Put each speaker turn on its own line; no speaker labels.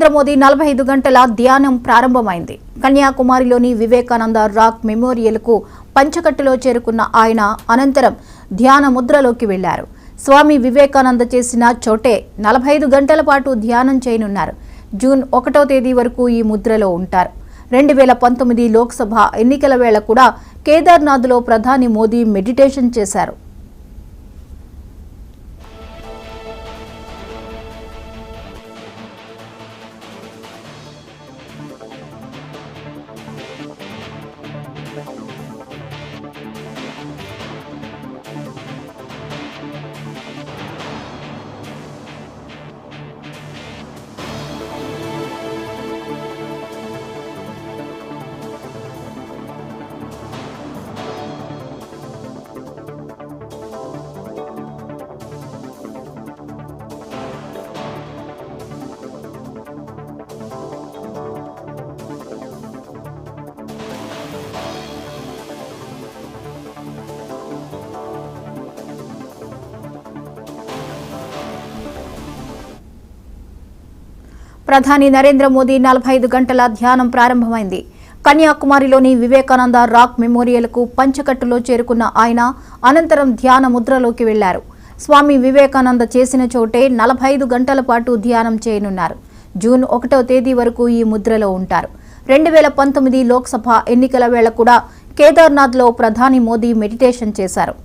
నరేంద్ర మోదీ 45 గంటల ధ్యానం ప్రారంభమైంది. కన్యాకుమారిలోని వివేకానంద రాక్ మెమోరియల్కు పంచకట్టులో చేరుకున్న ఆయన అనంతరం ధ్యాన ముద్రలోకి వెళ్లారు. స్వామి వివేకానంద చేసిన చోటే 45 గంటల పాటు ధ్యానం చేయనున్నారు. జూన్ 1వ తేదీ వరకు ఈ ముద్రలో ఉంటారు. 2019 లోక్సభ ఎన్నికల వేళ కూడా కేదార్నాథ్లో ప్రధాని మోదీ మెడిటేషన్ చేశారు. ప్రధాని నరేంద్ర మోదీ 45 గంటల ధ్యానం ప్రారంభమైంది. కన్యాకుమారిలోని వివేకానంద రాక్ మెమోరియల్కు పంచకట్టులో చేరుకున్న ఆయన అనంతరం ధ్యాన ముద్రలోకి వెళ్లారు. స్వామి వివేకానంద చేసిన చోటే 45 గంటల పాటు ధ్యానం చేయనున్నారు. జూన్ 1వ తేదీ వరకు ఈ ముద్రలో ఉంటారు. 2019 లోక్సభ ఎన్నికల వేళ కూడా కేదార్నాథ్లో ప్రధాని మోదీ మెడిటేషన్ చేశారు.